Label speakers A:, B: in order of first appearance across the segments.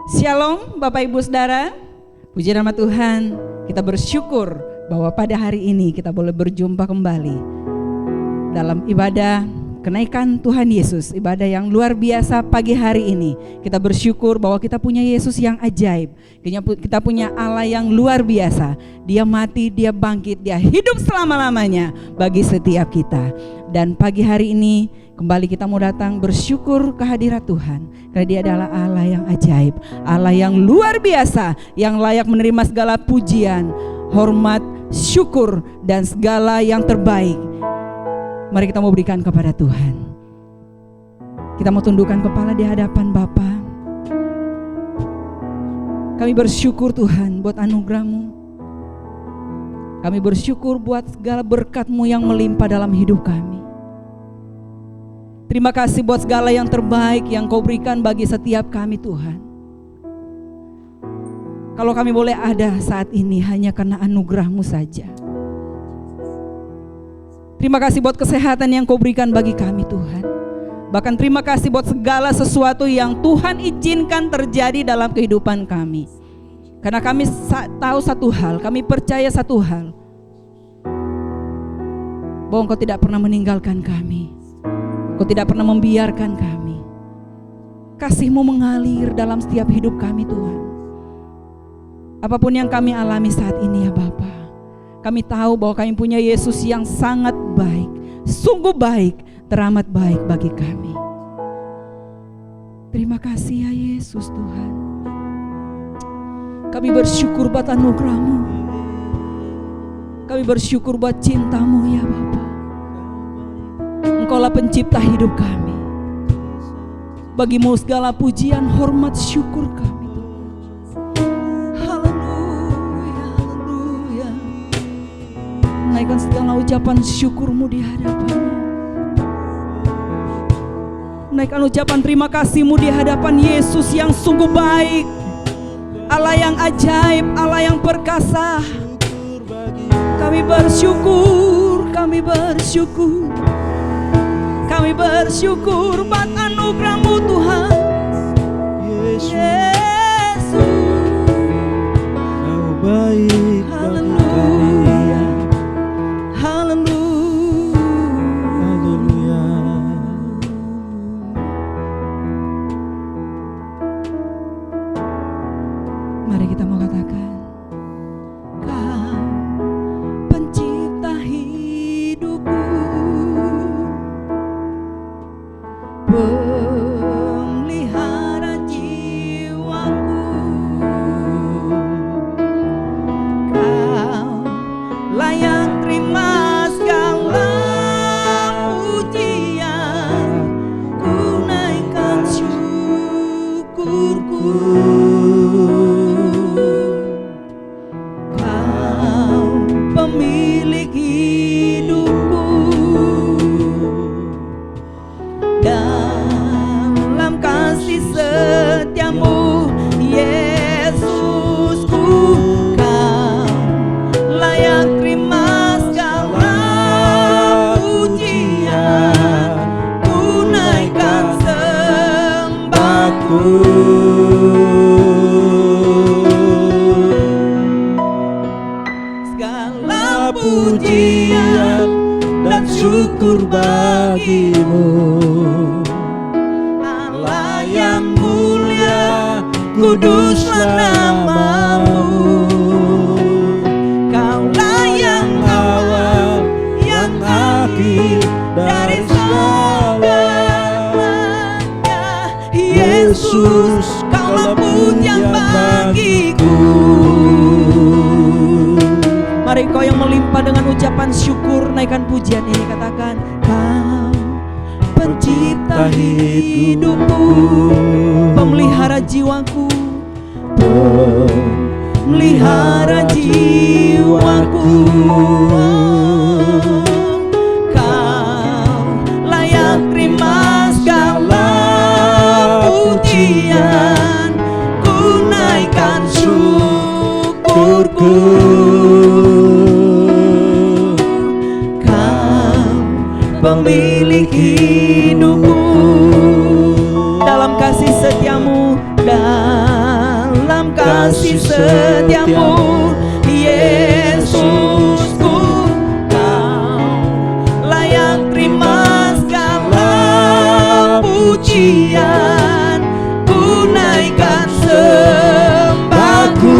A: Shalom Bapak Ibu Saudara, puji nama Tuhan. Kita bersyukur bahwa pada hari ini kita boleh berjumpa kembali dalam ibadah kenaikan Tuhan Yesus, ibadah yang luar biasa pagi hari ini. Kita bersyukur bahwa kita punya Yesus yang ajaib, kita punya Allah yang luar biasa. Dia mati, dia bangkit, dia hidup selama-lamanya bagi setiap kita. Dan pagi hari ini kembali kita mau datang bersyukur kehadirat Tuhan, karena Dia adalah Allah yang ajaib, Allah yang luar biasa, yang layak menerima segala pujian, hormat, syukur, dan segala yang terbaik. Mari kita mau berikan kepada Tuhan. Kita mau tundukkan kepala di hadapan Bapa. Kami bersyukur Tuhan buat anugerah-Mu. Kami bersyukur buat segala berkat-Mu yang melimpah dalam hidup kami. Terima kasih buat segala yang terbaik yang Kau berikan bagi setiap kami Tuhan. Kalau kami boleh ada saat ini hanya karena anugerah-Mu saja. Terima kasih buat kesehatan yang Kau berikan bagi kami Tuhan. Bahkan terima kasih buat segala sesuatu yang Tuhan izinkan terjadi dalam kehidupan kami. Karena kami tahu satu hal, kami percaya satu hal, bahwa Engkau tidak pernah meninggalkan kami. Engkau tidak pernah membiarkan kami. Kasih-Mu mengalir dalam setiap hidup kami Tuhan. Apapun yang kami alami saat ini ya Bapa, kami tahu bahwa kami punya Yesus yang sangat baik, sungguh baik, teramat baik bagi kami. Terima kasih ya Yesus Tuhan. Kami bersyukur buat anugerah-Mu. Kami bersyukur buat cinta-Mu ya Bapa. Engkaulah pencipta hidup kami. Bagi-Mu segala pujian, hormat, syukur kami Tuhan. Haleluya, haleluya. Naikkan segala ucapan syukur-Mu di hadapan-Nya. Naikkan ucapan terima kasih-Mu di hadapan Yesus yang sungguh baik, Allah yang ajaib, Allah yang perkasa. Kami bersyukur, kami bersyukur. Kami bersyukur buat anugerah-Mu Tuhan Yesus.
B: Kau baik bagi kami. Haleluya.
A: Mari kita mau katakan, Kau pencipta hidupku, pemelihara jiwaku. Kau layak terima segala pujian, ku naikkan syukurku. Kau pemilik hidupku, dalam kasih setia-Mu Yesusku. Kau layak terima segala pujian, ku naikkan sembahku. Segala pujian
B: dan syukur bagi-Mu,
A: Allah yang mulia, kuduslah nama-Mu. Kaulah yang awal, yang akhir dari segalanya. Yesus, Kaulah pujian bagiku. Mari Kau yang melimpah dengan ucapan syukur, naikkan pujian ini, katakan, Kau pencipta hidupku, pemelihara jiwaku, pemelihara jiwaku. Kau layak terima segala pujian, ku naikkan syukurku. Kau pemilik hidupku, dalam kasih setia-Mu, dalam setiamu, Yesusku. Kau layak terima segala pujian, ku naikkan sembahku.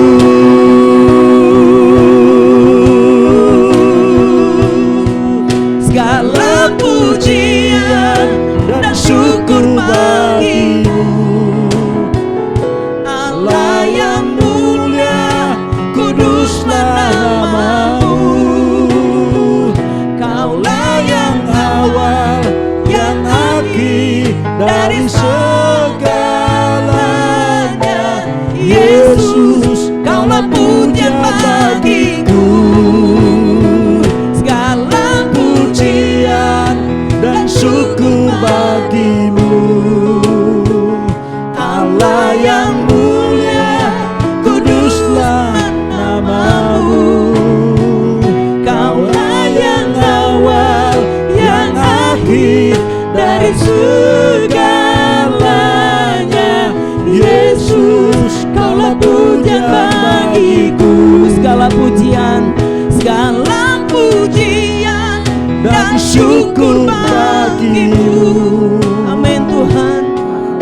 A: Segala pujian dan syukur bagimu, Allah yang mulia, kuduslah namamu. Kaulah yang awal, yang akhir dari segalanya. Yesus, kaulah pujian bagiku. Segala pujian dan syukur bagimu, Allah yang mulia, kuduslah namamu. Kaulah yang awal, yang akhir dari segalanya. Yesus, kaulah pujian bagiku. Segala pujian, segala pujian dan syukur bagimu. Amin Tuhan.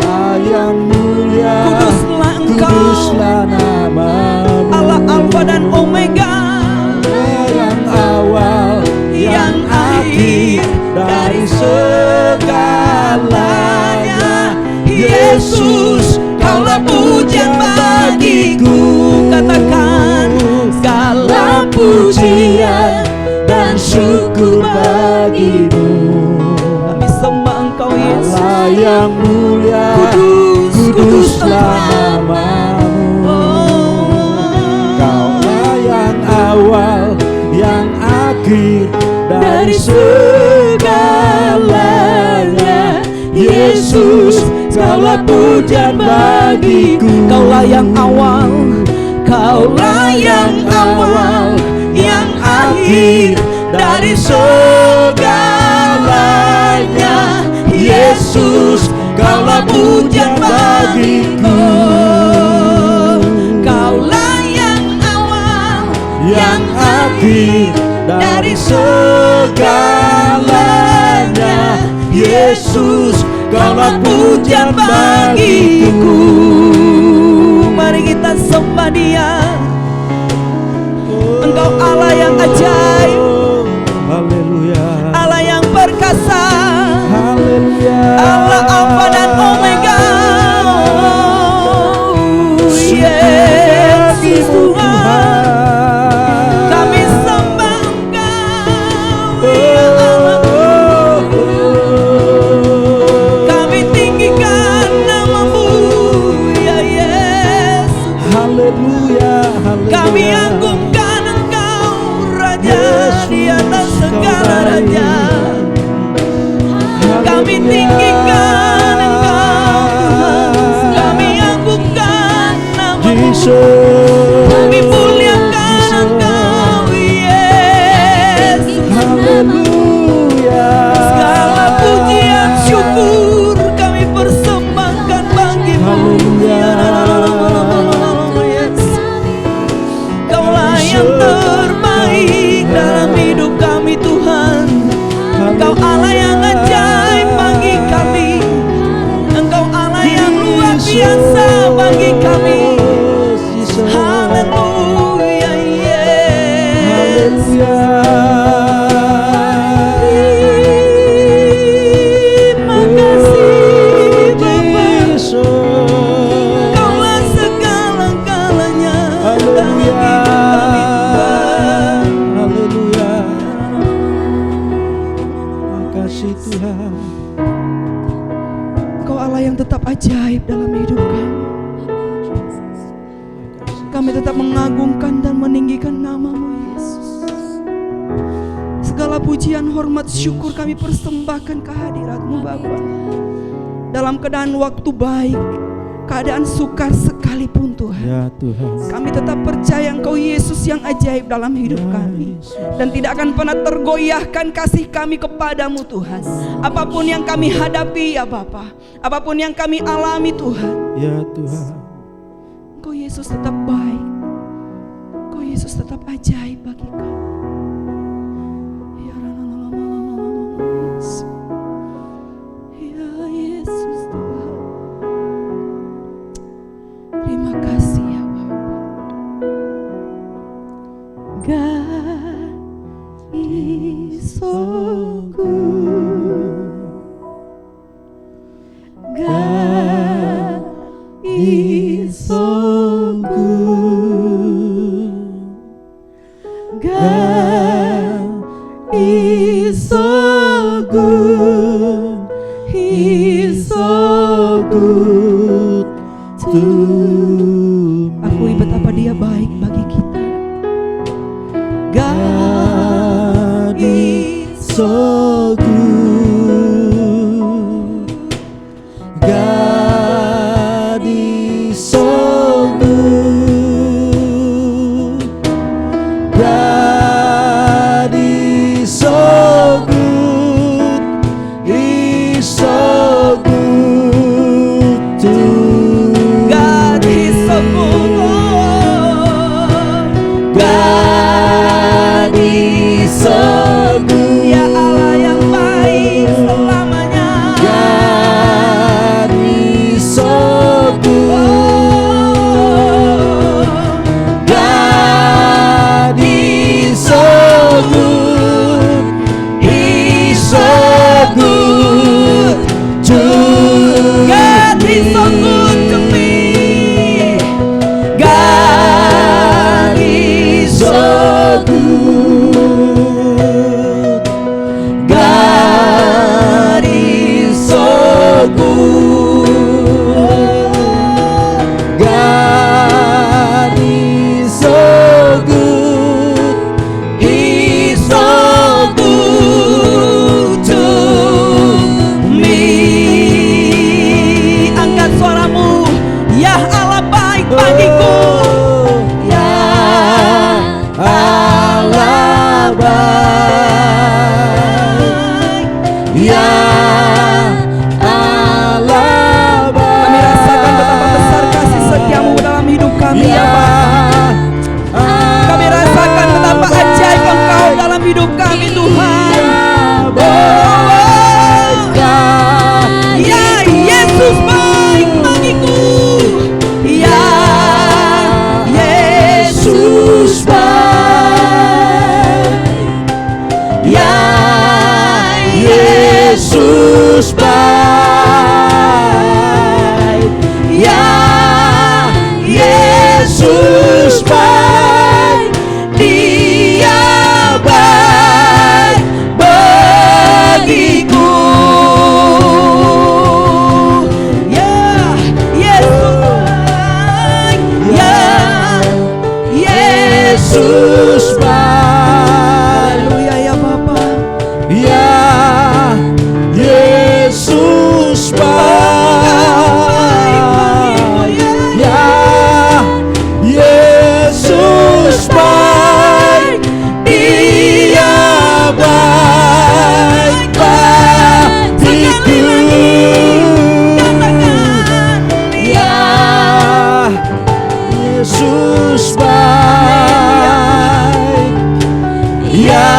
B: Allah yang mulia,
A: Kuduslah Engkau,
B: kuduslah namamu.
A: Allah Alfa dan Omega,
B: Allah yang awal,
A: yang akhir dari segalanya. Yesus, kaulah pujian bagiku. Katakan, segala pujian dan syukur bagimu. Kami sembah Engkau Yesus.
B: Allah yang mulia,
A: Kudus,
B: kuduslah
A: Engkau.
B: namamu.
A: Oh,
B: Kaulah yang awal, yang akhir dari
A: segalanya. Yesus, kaulah pujian bagiku. Kaulah yang awal, kaulah yang awal, yang akhir dari segalanya. Yesus, kaulah pujian bagiku. Kaulah yang awal, yang akhir dari segalanya. Yesus, kaulah pujian bagiku. Mari kita sembah Dia. Engkau Allah yang ajaib,
B: Haleluya,
A: Allah yang perkasa,
B: haleluya.
A: Allah Alfa dan Omega. Yesus Tuhan, kami sembah Engkau, ya Allahku. Kami tinggikan namamu, ya Yesus.
B: Haleluya, haleluya.
A: Kami agungkan Engkau, Raja di atas segala raja. Kami tinggikan Engkau, Tuhan. Kami agungkan namamu. Kami muliakan Engkau, Yesus.
B: Haleluya.
A: Segala pujian syukur kami persembahkan bagimu.
B: Haleluya.
A: Kaulah yang terbaik dalam hidup kami Tuhan. Engkau Allah yang ajaib bagi kami. Engkau Allah yang luar biasa bagi kami. Haleluya, Yesus. Terima kasih Bapa. Kaulah segala-galanya dalam hidup kami Tuhan.
B: Haleluya. Makasih Tuhan.
A: Engkau Allah yang tetap ajaib dalam hidup kami. Kami tetap mengagungkan dan meninggikan namamu Yesus. Segala pujian, hormat, syukur kami persembahkan kehadirat-Mu Bapa. Dalam keadaan waktu baik, keadaan sukar sekalipun Tuhan,
B: Ya Tuhan.
A: kami tetap percaya Engkau Yesus yang ajaib dalam hidup kami. Dan tidak akan pernah tergoyahkan kasih kami kepadamu Tuhan. Apapun yang kami hadapi ya Bapa, apapun yang kami alami Tuhan,
B: Ya Tuhan.
A: Engkau Yesus tetap baik. Yesus tetap ajaib bagi kami. Ya Yesus Tuhan, terima kasih ya Bapa. God is so good. God is so good. God is so good. He is so good to me. Akui betapa Dia baik bagi kita. God is so good. God is so good. God is so good. He's so good to me. God is so good. God is so good. Ya Allah yang baik selamanya. God is so good. God is so good. He's so good to God is so good to me. God is so good. God is so good. God is so good. He's so good to me. Angkat suaramu, ya Allah baik bagiku. Ya Allah baik. Ya Allah baik. Kami rasakan betapa besar kasih setiamu dalam hidup kami ya Bapa. Kami rasakan betapa ajaib Engkau dalam hidup kami Tuhan. Ya Yesus baik bagiku. Ya Yesus baik. Ya Yesus baik. Ya Yesus baik. Dia baik bagiku. Ya Yesus baik. Ya Yesus baik. Haleluya ya Bapa. Ya Yesus baik. Ya Yesus baik. Dia baik bagiku. Ya Yesus baik. Ya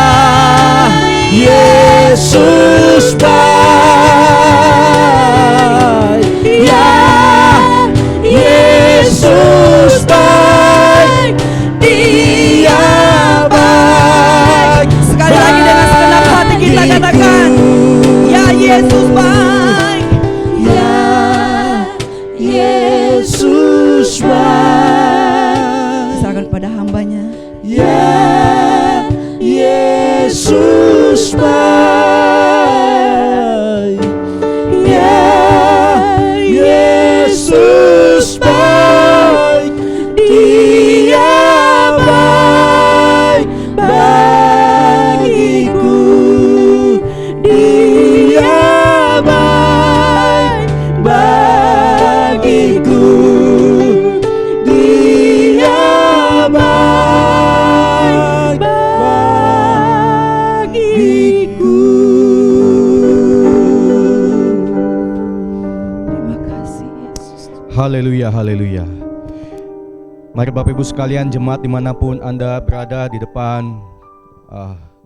A: Yesus baik. Ya Yesus baik. Dia baik. Sekali lagi dengan segenap hati kita katakan, ya Yesus baik. Ya Yesus baik. Serahkan pada hambanya. Ya Yesus baik. Ya Yesus baik. Dia baik bagiku. Dia baik bagiku. Dia baik bagiku. Terima kasih Yesus.
B: Haleluya, haleluya.
C: Mari Bapak Ibu sekalian, jemaat dimanapun Anda berada, di depan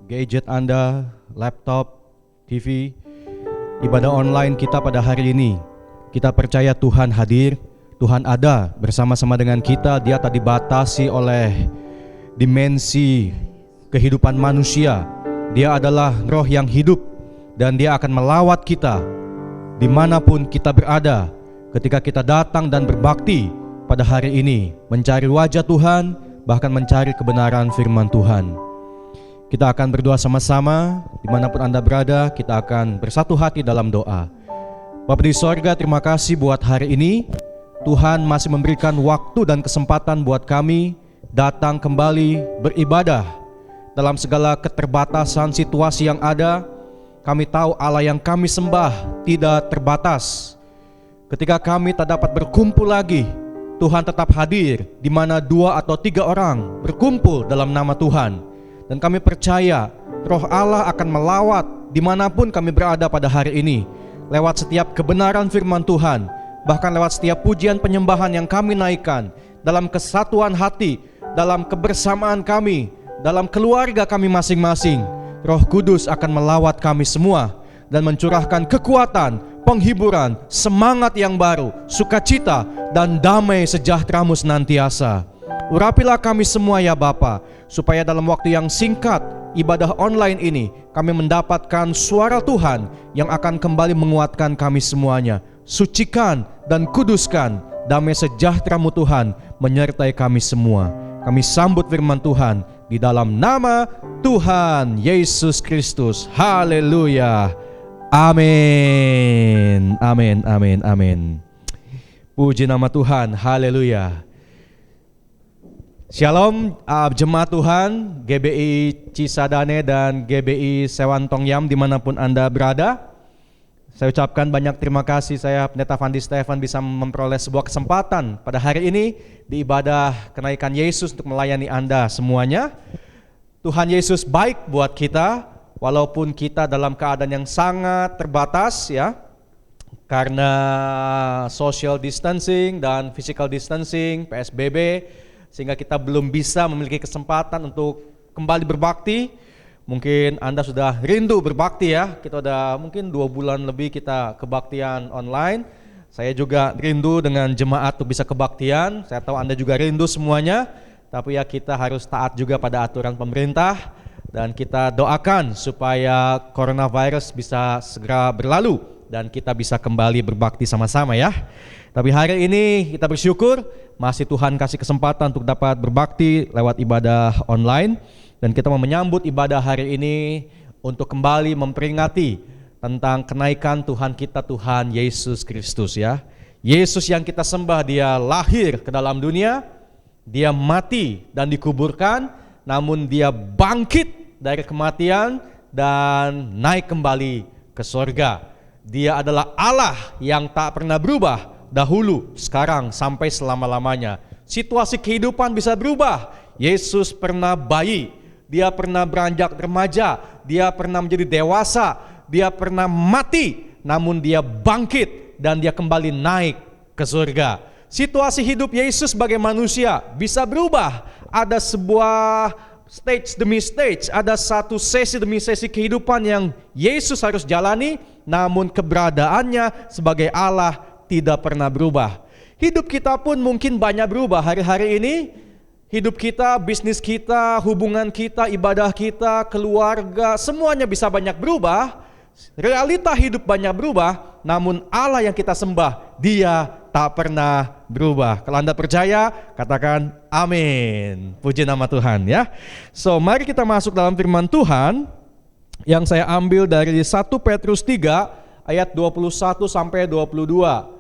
C: gadget Anda, laptop, TV, ibadah online kita pada hari ini, kita percaya Tuhan hadir, Tuhan ada bersama-sama dengan kita. Dia tak dibatasi oleh dimensi kehidupan manusia. Dia adalah roh yang hidup, dan Dia akan melawat kita dimanapun kita berada ketika kita datang dan berbakti pada hari ini, mencari wajah Tuhan, bahkan mencari kebenaran firman Tuhan. Kita akan berdoa sama-sama, dimanapun Anda berada, kita akan bersatu hati dalam doa. Bapa di sorga, terima kasih buat hari ini. Tuhan masih memberikan waktu dan kesempatan buat kami datang kembali beribadah. Dalam segala keterbatasan situasi yang ada, kami tahu Allah yang kami sembah tidak terbatas. Ketika kami tak dapat berkumpul lagi, Tuhan tetap hadir di mana 2 atau 3 orang berkumpul dalam nama Tuhan. Dan kami percaya Roh Allah akan melawat dimanapun kami berada pada hari ini, lewat setiap kebenaran firman Tuhan, bahkan lewat setiap pujian penyembahan yang kami naikkan, dalam kesatuan hati, dalam kebersamaan kami, dalam keluarga kami masing-masing. Roh Kudus akan melawat kami semua dan mencurahkan kekuatan, penghiburan, semangat yang baru, sukacita, dan damai sejahtera-Mu senantiasa. Urapilah kami semua ya Bapa, supaya dalam waktu yang singkat ibadah online ini kami mendapatkan suara Tuhan yang akan kembali menguatkan kami semuanya. Sucikan dan kuduskan, damai sejahtera-Mu Tuhan menyertai kami semua. Kami sambut firman Tuhan di dalam nama Tuhan Yesus Kristus. Haleluya. Amin. Amin. Amin. Amin. Puji nama Tuhan. Haleluya. Shalom jemaat Tuhan GBI Cisadane dan GBI Sewantongyam dimanapun Anda berada. Saya ucapkan banyak terima kasih, saya Pendeta Fandi Stefan bisa memperoleh sebuah kesempatan pada hari ini di ibadah kenaikan Yesus untuk melayani Anda semuanya. Tuhan Yesus baik buat kita, walaupun kita dalam keadaan yang sangat terbatas ya, karena social distancing dan physical distancing, PSBB, sehingga kita belum bisa memiliki kesempatan untuk kembali berbakti. Mungkin Anda sudah rindu berbakti ya, kita udah mungkin 2 bulan lebih kita kebaktian online. Saya juga rindu dengan jemaat untuk bisa kebaktian, saya tahu Anda juga rindu semuanya. Tapi ya kita harus taat juga pada aturan pemerintah, dan kita doakan supaya coronavirus bisa segera berlalu dan kita bisa kembali berbakti sama-sama ya. Tapi hari ini kita bersyukur masih Tuhan kasih kesempatan untuk dapat berbakti lewat ibadah online, dan kita mau menyambut ibadah hari ini untuk kembali memperingati tentang kenaikan Tuhan kita, Tuhan Yesus Kristus ya. Yesus yang kita sembah, Dia lahir ke dalam dunia, Dia mati dan dikuburkan, namun Dia bangkit dari kematian dan naik kembali ke surga. Dia adalah Allah yang tak pernah berubah, dahulu, sekarang, sampai selama-lamanya. Situasi kehidupan bisa berubah. Yesus pernah bayi, Dia pernah beranjak remaja, Dia pernah menjadi dewasa, Dia pernah mati, namun Dia bangkit dan Dia kembali naik ke surga. Situasi hidup Yesus sebagai manusia bisa berubah. Ada sebuah stage demi stage, ada satu sesi demi sesi kehidupan yang Yesus harus jalani, namun keberadaannya sebagai Allah tidak pernah berubah. Hidup kita pun mungkin banyak berubah hari-hari ini. Hidup kita, bisnis kita, hubungan kita, ibadah kita, keluarga, semuanya bisa banyak berubah. Realita hidup banyak berubah, namun Allah yang kita sembah, Dia tak pernah berubah. Kalau Anda percaya, katakan amin. Puji nama Tuhan ya. So, mari kita masuk dalam firman Tuhan yang saya ambil dari 1 Petrus 3 ayat 21 sampai 22.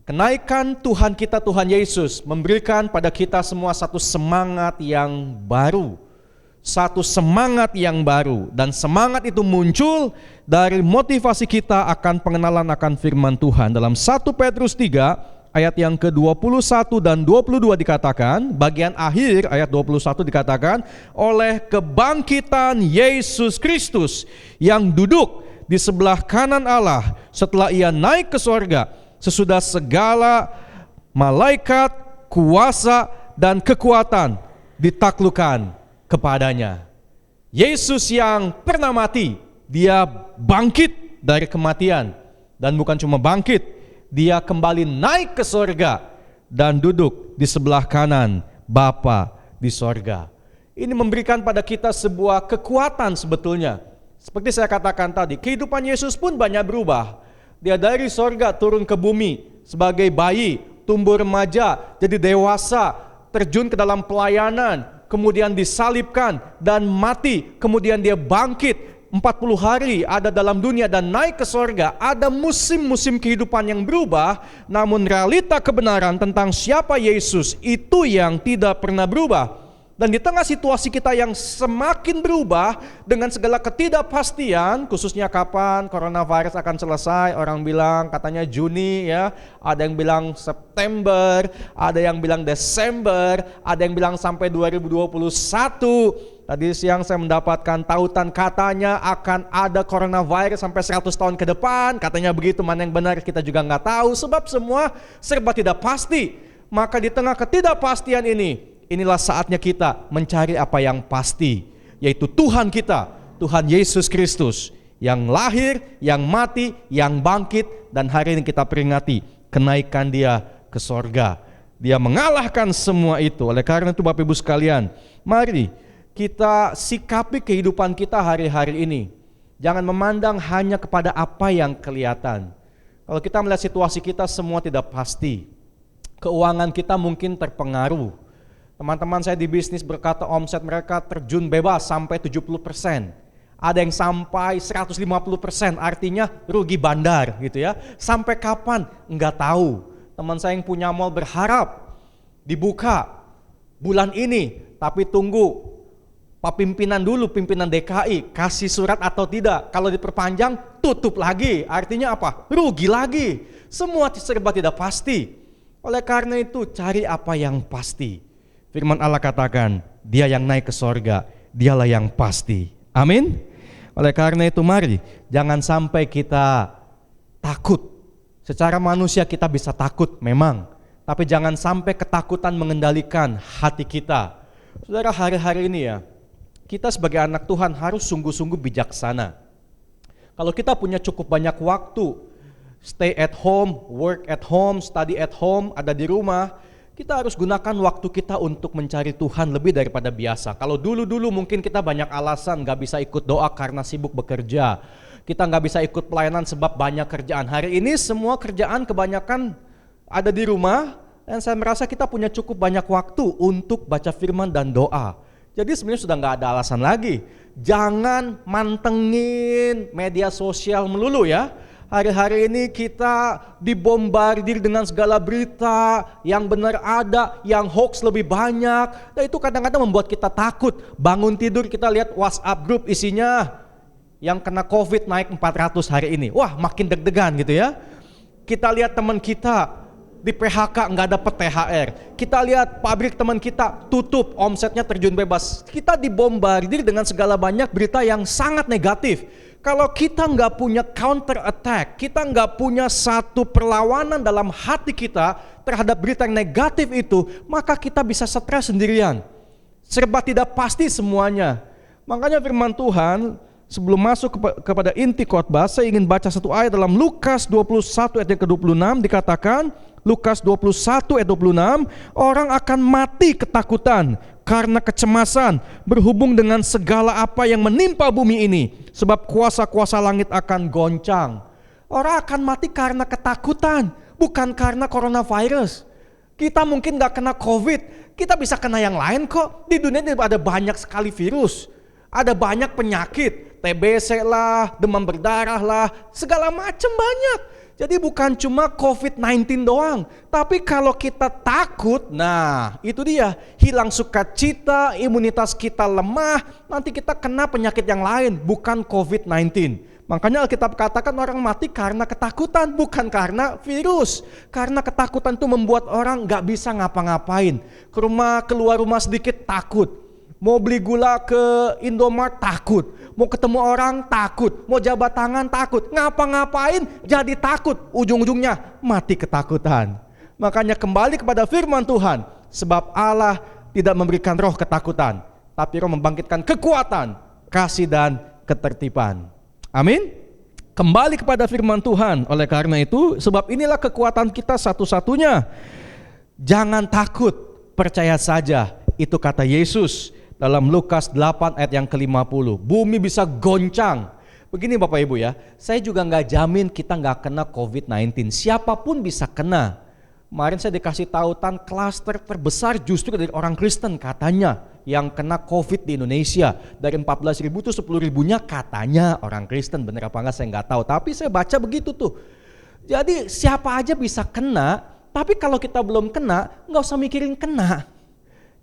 C: Kenaikan Tuhan kita, Tuhan Yesus, memberikan pada kita semua satu semangat yang baru. Satu semangat yang baru. Dan semangat itu muncul dari motivasi kita akan pengenalan akan firman Tuhan. Dalam 1 Petrus 3 ayat yang ke-21 dan 22 dikatakan, bagian akhir ayat 21 dikatakan, oleh kebangkitan Yesus Kristus yang duduk di sebelah kanan Allah setelah Ia naik ke surga, sesudah segala malaikat, kuasa, dan kekuatan ditaklukkan kepadanya. Yesus yang pernah mati, dia bangkit dari kematian. Dan bukan cuma bangkit, dia kembali naik ke sorga dan duduk di sebelah kanan Bapa di sorga. Ini memberikan pada kita sebuah kekuatan sebetulnya. Seperti saya katakan tadi, kehidupan Yesus pun banyak berubah. Dia dari sorga turun ke bumi sebagai bayi, tumbuh remaja, jadi dewasa, terjun ke dalam pelayanan, kemudian disalibkan dan mati, kemudian dia bangkit 40 hari ada dalam dunia dan naik ke sorga. Ada musim-musim kehidupan yang berubah, namun realita kebenaran tentang siapa Yesus itu yang tidak pernah berubah. Dan di tengah situasi kita yang semakin berubah dengan segala ketidakpastian, khususnya kapan coronavirus akan selesai, orang bilang katanya Juni ya, ada yang bilang September, ada yang bilang Desember, ada yang bilang sampai 2021. Tadi siang saya mendapatkan tautan katanya akan ada coronavirus sampai 100 tahun ke depan, katanya begitu, mana yang benar kita juga nggak tahu, sebab semua serba tidak pasti. Maka di tengah ketidakpastian ini, inilah saatnya kita mencari apa yang pasti, yaitu Tuhan kita, Tuhan Yesus Kristus, yang lahir, yang mati, yang bangkit, dan hari ini kita peringati kenaikan dia ke sorga. Dia mengalahkan semua itu. Oleh karena itu Bapak Ibu sekalian, mari kita sikapi kehidupan kita hari-hari ini. Jangan memandang hanya kepada apa yang kelihatan. Kalau kita melihat situasi kita semua tidak pasti. Keuangan kita mungkin terpengaruh. Teman-teman saya di bisnis berkata omset mereka terjun bebas sampai 70%. Ada yang sampai 150%, artinya rugi bandar gitu ya. Sampai kapan? Enggak tahu. Teman saya yang punya mall berharap dibuka bulan ini, tapi tunggu Pak pimpinan dulu, pimpinan DKI kasih surat atau tidak. Kalau diperpanjang tutup lagi, artinya apa? Rugi lagi. Semua serba tidak pasti. Oleh karena itu cari apa yang pasti. Firman Allah katakan, dia yang naik ke sorga, dialah yang pasti. Amin. Oleh karena itu mari, jangan sampai kita takut. Secara manusia kita bisa takut memang, tapi jangan sampai ketakutan mengendalikan hati kita. Saudara, hari-hari ini ya, kita sebagai anak Tuhan harus sungguh-sungguh bijaksana. Kalau kita punya cukup banyak waktu, stay at home, work at home, study at home, ada di rumah, kita harus gunakan waktu kita untuk mencari Tuhan lebih daripada biasa. Kalau dulu-dulu mungkin kita banyak alasan gak bisa ikut doa karena sibuk bekerja. Kita gak bisa ikut pelayanan sebab banyak kerjaan. Hari ini semua kerjaan kebanyakan ada di rumah, dan saya merasa kita punya cukup banyak waktu untuk baca firman dan doa. Jadi sebenarnya sudah gak ada alasan lagi. Jangan mantengin media sosial melulu ya. Hari-hari ini kita dibombardir dengan segala berita, yang benar ada, yang hoax lebih banyak. Dan itu kadang-kadang membuat kita takut. Bangun tidur kita lihat WhatsApp grup isinya yang kena COVID naik 400 hari ini. Wah, makin deg-degan gitu ya. Kita lihat teman kita di PHK nggak dapat THR. Kita lihat pabrik teman kita tutup, omsetnya terjun bebas. Kita dibombardir dengan segala banyak berita yang sangat negatif. Kalau kita nggak punya counter attack, kita nggak punya satu perlawanan dalam hati kita terhadap berita yang negatif itu, maka kita bisa stres sendirian. Serba tidak pasti semuanya. Makanya firman Tuhan, sebelum masuk kepada inti khotbah, saya ingin baca satu ayat dalam Lukas 21 ayat ke-26, dikatakan, Lukas 21 ayat 26, orang akan mati ketakutan karena kecemasan berhubung dengan segala apa yang menimpa bumi ini, sebab kuasa-kuasa langit akan goncang. Orang akan mati karena ketakutan, bukan karena coronavirus. Kita mungkin gak kena COVID, kita bisa kena yang lain kok. Di dunia ini ada banyak sekali virus, ada banyak penyakit, TBC lah, demam berdarah lah, segala macam banyak. Jadi bukan cuma COVID-19 doang, tapi kalau kita takut, nah itu dia, hilang sukacita, imunitas kita lemah, nanti kita kena penyakit yang lain, bukan COVID-19. Makanya Alkitab katakan orang mati karena ketakutan, bukan karena virus. Karena ketakutan itu membuat orang gak bisa ngapa-ngapain. Keluar rumah sedikit takut. Mau beli gula ke Indomart takut, mau ketemu orang takut, mau jabat tangan takut, ngapa-ngapain jadi takut, ujung-ujungnya mati ketakutan. Makanya kembali kepada firman Tuhan, Sebab Allah tidak memberikan roh ketakutan, tapi roh membangkitkan kekuatan, kasih dan ketertiban. Amin. Kembali kepada firman Tuhan. Oleh karena itu, sebab inilah kekuatan kita satu-satunya. Jangan takut, percaya saja. Itu kata Yesus dalam Lukas 8 ayat yang ke-50. Bumi bisa goncang. Begini Bapak Ibu ya, saya juga nggak jamin kita nggak kena COVID-19. Siapapun bisa kena. Kemarin saya dikasih tautan klaster terbesar justru dari orang Kristen katanya yang kena COVID di Indonesia. Dari 14.000 itu 10.000-nya katanya orang Kristen. Bener apa enggak saya nggak tahu, tapi saya baca begitu tuh. Jadi siapa aja bisa kena, tapi kalau kita belum kena, nggak usah mikirin kena.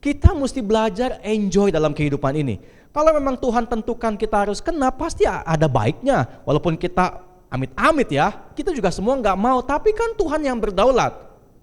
C: Kita mesti belajar enjoy dalam kehidupan ini. Kalau memang Tuhan tentukan kita harus kena, pasti ada baiknya. Walaupun kita amit-amit ya, kita juga semua nggak mau. Tapi kan Tuhan yang berdaulat,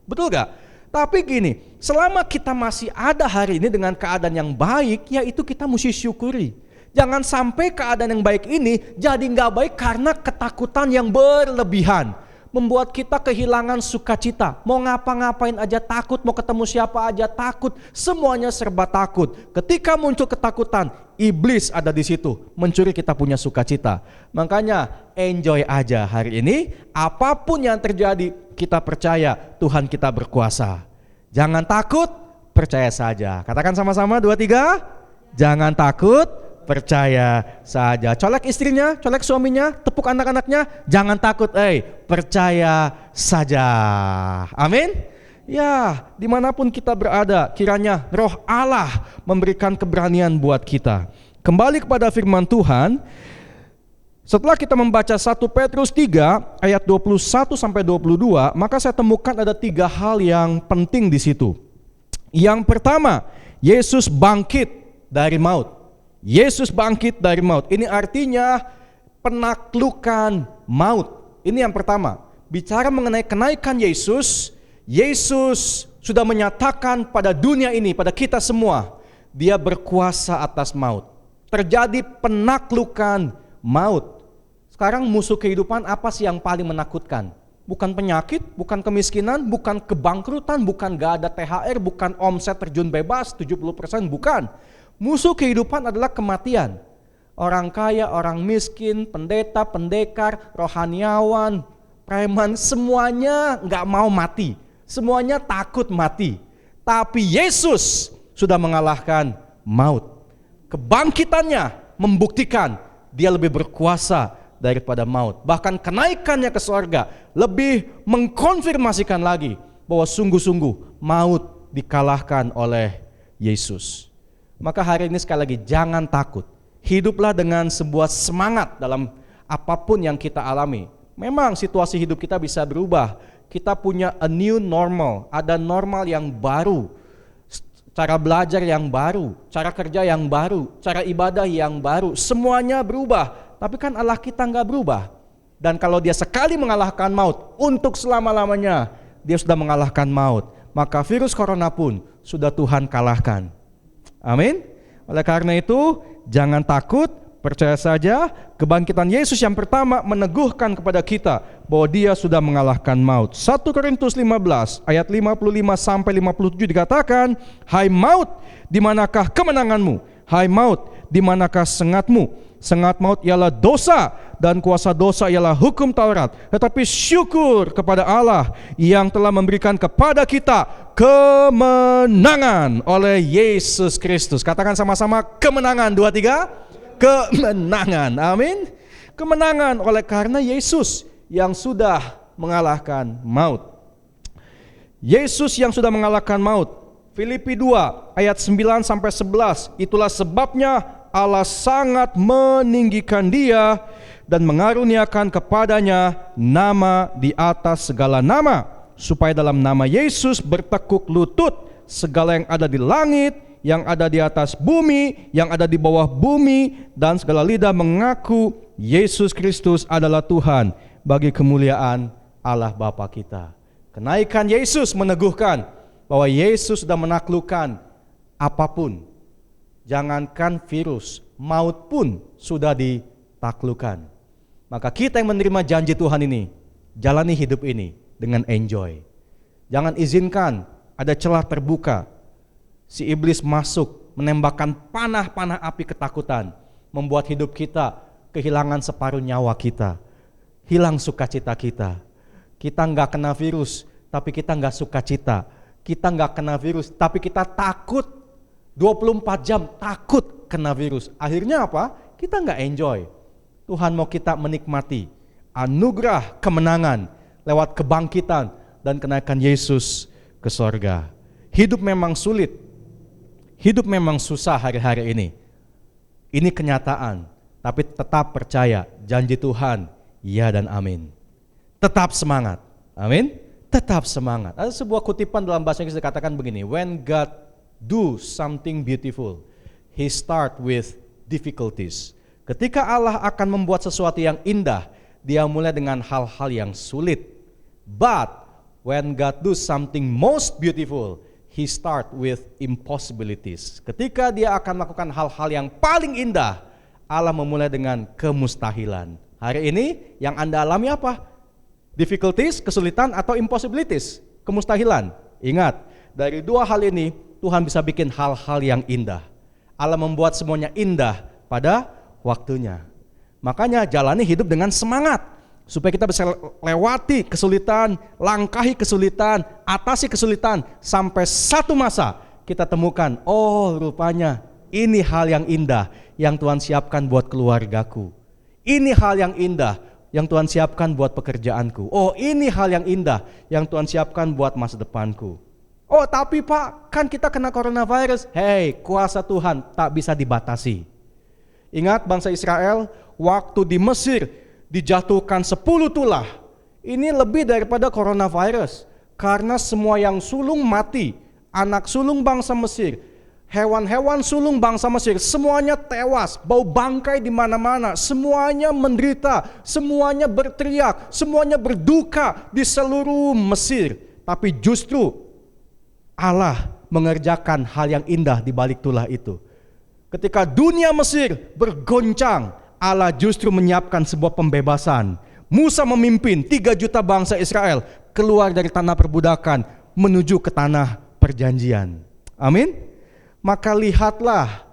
C: betul gak? Tapi gini, selama kita masih ada hari ini dengan keadaan yang baik, ya itu kita mesti syukuri. Jangan sampai keadaan yang baik ini jadi nggak baik karena ketakutan yang berlebihan. Membuat kita kehilangan sukacita. Mau ngapa-ngapain aja takut, mau ketemu siapa aja takut, semuanya serba takut. Ketika muncul ketakutan, iblis ada di situ, mencuri kita punya sukacita. Makanya enjoy aja hari ini, apapun yang terjadi, kita percaya Tuhan kita berkuasa. Jangan takut, percaya saja. Katakan sama-sama 2, 3. Jangan takut, percaya saja. Colek istrinya, colek suaminya, tepuk anak-anaknya. Jangan takut, percaya saja. Amin. Ya, dimanapun kita berada, kiranya roh Allah memberikan keberanian buat kita. Kembali kepada firman Tuhan. Setelah kita membaca 1 Petrus 3 ayat 21 sampai 22, maka saya temukan ada 3 hal yang penting di situ. Yang pertama, Yesus bangkit dari maut. Yesus bangkit dari maut. Ini artinya penaklukan maut. Ini yang pertama. Bicara mengenai kenaikan Yesus, Yesus sudah menyatakan pada dunia ini, pada kita semua, Dia berkuasa atas maut. Terjadi penaklukan maut. Sekarang musuh kehidupan apa sih yang paling menakutkan? Bukan penyakit, bukan kemiskinan, bukan kebangkrutan, bukan gak ada THR, bukan omset terjun bebas 70%, bukan. Musuh kehidupan adalah kematian. Orang kaya, orang miskin, pendeta, pendekar, rohaniawan, preman, semuanya gak mau mati. Semuanya takut mati. Tapi Yesus sudah mengalahkan maut. Kebangkitannya membuktikan Dia lebih berkuasa daripada maut. Bahkan kenaikannya ke surga lebih mengkonfirmasikan lagi bahwa sungguh-sungguh maut dikalahkan oleh Yesus. Maka hari ini sekali lagi jangan takut. Hiduplah dengan sebuah semangat dalam apapun yang kita alami. Memang situasi hidup kita bisa berubah. Kita punya a new normal, ada normal yang baru. Cara belajar yang baru, cara kerja yang baru, cara ibadah yang baru. Semuanya berubah. Tapi kan Allah kita nggak berubah. Dan kalau Dia sekali mengalahkan maut, untuk selama-lamanya Dia sudah mengalahkan maut. Maka virus corona pun sudah Tuhan kalahkan. Amin. Oleh karena itu, jangan takut, percaya saja. Kebangkitan Yesus yang pertama meneguhkan kepada kita bahwa Dia sudah mengalahkan maut. 1 Korintus 15 ayat 55 sampai 57 dikatakan, "Hai maut, di manakah kemenanganmu? Hai maut, di manakah sengatmu? Sengat maut ialah dosa, dan kuasa dosa ialah hukum Taurat. Tetapi syukur kepada Allah yang telah memberikan kepada kita kemenangan oleh Yesus Kristus." Katakan sama-sama, kemenangan. 2, 3. Kemenangan. Amin. Kemenangan oleh karena Yesus yang sudah mengalahkan maut. Yesus yang sudah mengalahkan maut. Filipi 2 ayat 9 sampai 11. Itulah sebabnya Allah sangat meninggikan Dia dan mengaruniakan kepadanya nama di atas segala nama, supaya dalam nama Yesus bertekuk lutut segala yang ada di langit, yang ada di atas bumi, yang ada di bawah bumi, dan segala lidah mengaku Yesus Kristus adalah Tuhan, bagi kemuliaan Allah Bapa kita. Kenaikan Yesus meneguhkan bahwa Yesus sudah menaklukkan apapun. Jangankan virus, maut pun sudah ditaklukkan. Maka kita yang menerima janji Tuhan ini, jalani hidup ini dengan enjoy. Jangan izinkan ada celah terbuka si iblis masuk menembakkan panah-panah api ketakutan, membuat hidup kita kehilangan separuh nyawa kita, hilang sukacita kita. Kita nggak kena virus, tapi kita nggak sukacita. Kita nggak kena virus, tapi kita takut. 24 jam takut kena virus. Akhirnya apa? Kita nggak enjoy. Tuhan mau kita menikmati anugerah kemenangan lewat kebangkitan dan kenaikan Yesus ke sorga. Hidup memang sulit, hidup memang susah hari-hari ini. Ini kenyataan, tapi tetap percaya janji Tuhan, ya dan amin. Tetap semangat, amin. Tetap semangat. Ada sebuah kutipan dalam bahasa Inggris dikatakan begini, when God do something beautiful, He start with difficulties. Ketika Allah akan membuat sesuatu yang indah, Dia mulai dengan hal-hal yang sulit. But when God do something most beautiful, He start with impossibilities. Ketika Dia akan melakukan hal-hal yang paling indah, Allah memulai dengan kemustahilan. Hari ini yang Anda alami apa? Difficulties, kesulitan, atau impossibilities? Kemustahilan. Ingat, dari dua hal ini Tuhan bisa bikin hal-hal yang indah. Allah membuat semuanya indah pada waktunya. Makanya jalani hidup dengan semangat, supaya kita bisa lewati kesulitan, langkahi kesulitan, atasi kesulitan, sampai satu masa kita temukan, oh rupanya ini hal yang indah yang Tuhan siapkan buat keluargaku. Ini hal yang indah yang Tuhan siapkan buat pekerjaanku. Oh ini hal yang indah yang Tuhan siapkan buat masa depanku. Oh tapi Pak, kan kita kena coronavirus. Hei, kuasa Tuhan tak bisa dibatasi. Ingat bangsa Israel waktu di Mesir dijatuhkan 10 tulah. Ini lebih daripada coronavirus. Karena semua yang sulung mati. Anak sulung bangsa Mesir, hewan-hewan sulung bangsa Mesir, semuanya tewas, bau bangkai di mana-mana, semuanya menderita, semuanya berteriak, semuanya berduka di seluruh Mesir. Tapi justru Allah mengerjakan hal yang indah di balik tulah itu. Ketika dunia Mesir bergoncang, Allah justru menyiapkan sebuah pembebasan. Musa memimpin 3 juta bangsa Israel keluar dari tanah perbudakan menuju ke tanah perjanjian. Amin. Maka lihatlah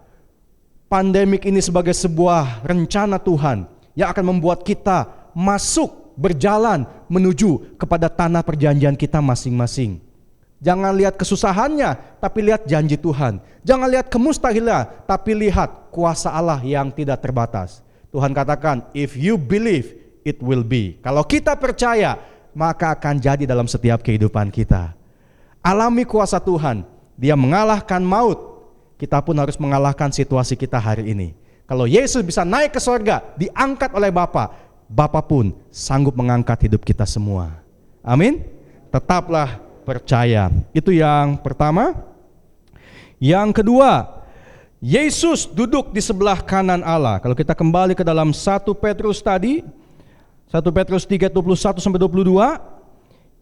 C: pandemik ini sebagai sebuah rencana Tuhan yang akan membuat kita masuk, berjalan menuju kepada tanah perjanjian kita masing-masing. Jangan lihat kesusahannya, tapi lihat janji Tuhan. Jangan lihat kemustahilan, tapi lihat kuasa Allah yang tidak terbatas. Tuhan katakan, if you believe, it will be. Kalau kita percaya, maka akan jadi dalam setiap kehidupan kita. Alami kuasa Tuhan, Dia mengalahkan maut. Kita pun harus mengalahkan situasi kita hari ini. Kalau Yesus bisa naik ke sorga, diangkat oleh Bapa, Bapa pun sanggup mengangkat hidup kita semua. Amin. Tetaplah percaya. Itu yang pertama. Yang kedua, Yesus duduk di sebelah kanan Allah. Kalau kita kembali ke dalam 1 Petrus tadi, 1 Petrus 3:21-22,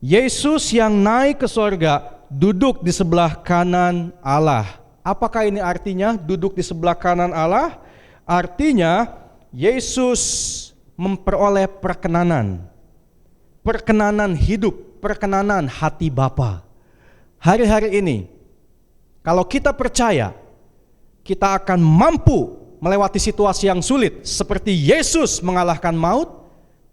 C: Yesus yang naik ke sorga duduk di sebelah kanan Allah. Apakah ini artinya duduk di sebelah kanan Allah? Artinya Yesus memperoleh perkenanan hidup, perkenanan hati Bapa. Hari-hari ini kalau kita percaya, kita akan mampu melewati situasi yang sulit seperti Yesus mengalahkan maut.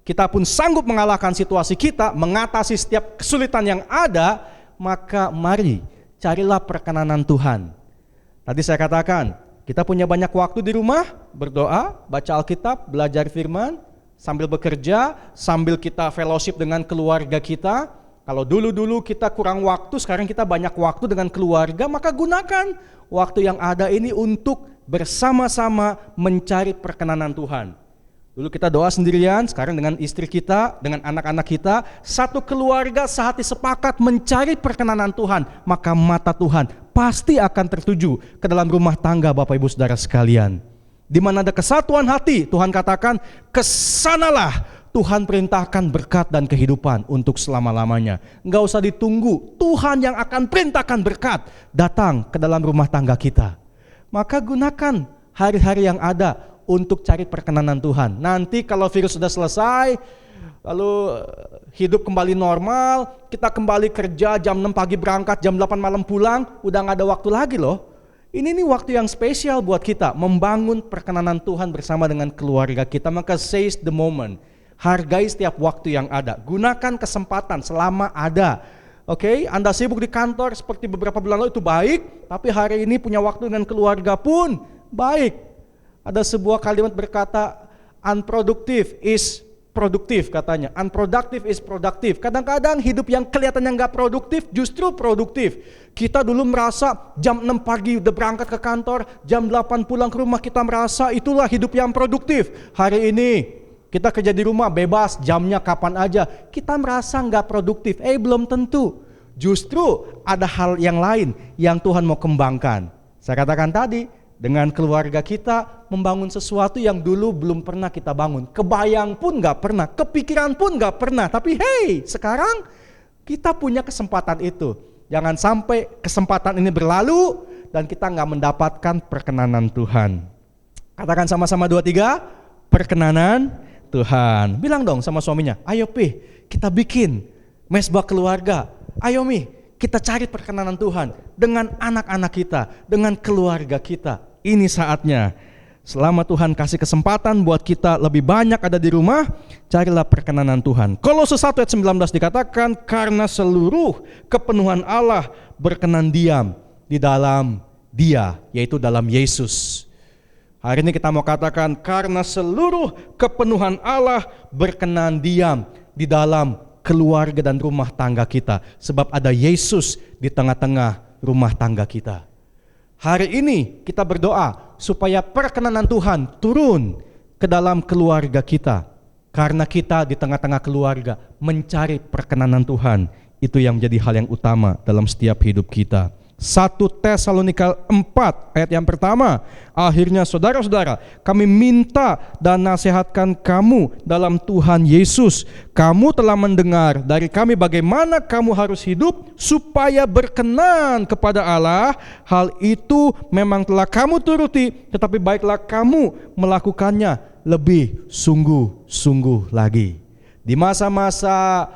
C: Kita pun sanggup mengalahkan situasi kita, mengatasi setiap kesulitan yang ada. Maka mari carilah perkenanan Tuhan. Tadi saya katakan, kita punya banyak waktu di rumah, berdoa, baca Alkitab, belajar firman, sambil bekerja, sambil kita fellowship dengan keluarga kita. Kalau dulu-dulu kita kurang waktu, sekarang kita banyak waktu dengan keluarga, maka gunakan waktu yang ada ini untuk bersama-sama mencari perkenanan Tuhan. Dulu kita doa sendirian, sekarang dengan istri kita, dengan anak-anak kita, satu keluarga sehati sepakat mencari perkenanan Tuhan, maka mata Tuhan pasti akan tertuju ke dalam rumah tangga Bapak Ibu Saudara sekalian. Di mana ada kesatuan hati, Tuhan katakan, kesanalah Tuhan perintahkan berkat dan kehidupan untuk selama-lamanya. Enggak usah ditunggu, Tuhan yang akan perintahkan berkat datang ke dalam rumah tangga kita. Maka gunakan hari-hari yang ada untuk cari perkenanan Tuhan. Nanti kalau virus sudah selesai, lalu hidup kembali normal, kita kembali kerja jam 6 pagi berangkat, jam 8 malam pulang, udah gak ada waktu lagi loh. Ini nih waktu yang spesial buat kita, membangun perkenanan Tuhan bersama dengan keluarga kita. Maka seize the moment, hargai setiap waktu yang ada, gunakan kesempatan selama ada. Oke, Anda sibuk di kantor seperti beberapa bulan lalu itu baik, tapi hari ini punya waktu dengan keluarga pun baik. Ada sebuah kalimat berkata, unproductive is produktif katanya, unproductive is productive. Kadang-kadang hidup yang kelihatannya nggak produktif justru produktif. Kita dulu merasa jam 6 pagi udah berangkat ke kantor, jam 8 pulang ke rumah, kita merasa itulah hidup yang produktif. Hari ini kita kerja di rumah bebas, jamnya kapan aja. Kita merasa nggak produktif. Belum tentu. Justru ada hal yang lain yang Tuhan mau kembangkan. Saya katakan tadi, dengan keluarga kita membangun sesuatu yang dulu belum pernah kita bangun. Kebayang pun nggak pernah, kepikiran pun nggak pernah. Tapi sekarang kita punya kesempatan itu. Jangan sampai kesempatan ini berlalu dan kita nggak mendapatkan perkenanan Tuhan. Katakan sama-sama 2, 3, perkenanan Tuhan. Bilang dong sama suaminya, ayo Pi, kita bikin mesbah keluarga. Ayo Mi, kita cari perkenanan Tuhan dengan anak-anak kita, dengan keluarga kita. Ini saatnya. Selama Tuhan kasih kesempatan buat kita lebih banyak ada di rumah, carilah perkenanan Tuhan. Kolose 1 ayat 19 dikatakan, karena seluruh kepenuhan Allah berkenan diam di dalam Dia, yaitu dalam Yesus. Hari ini kita mau katakan, karena seluruh kepenuhan Allah berkenan diam di dalam keluarga dan rumah tangga kita. Sebab ada Yesus di tengah-tengah rumah tangga kita. Hari ini kita berdoa supaya perkenanan Tuhan turun ke dalam keluarga kita. Karena kita di tengah-tengah keluarga mencari perkenanan Tuhan. Itu yang menjadi hal yang utama dalam setiap hidup kita. 1 Tesalonika 4 ayat yang pertama, akhirnya saudara-saudara, kami minta dan nasihatkan kamu dalam Tuhan Yesus. Kamu telah mendengar dari kami bagaimana kamu harus hidup supaya berkenan kepada Allah. Hal itu memang telah kamu turuti, tetapi baiklah kamu melakukannya lebih sungguh-sungguh lagi. Di masa-masa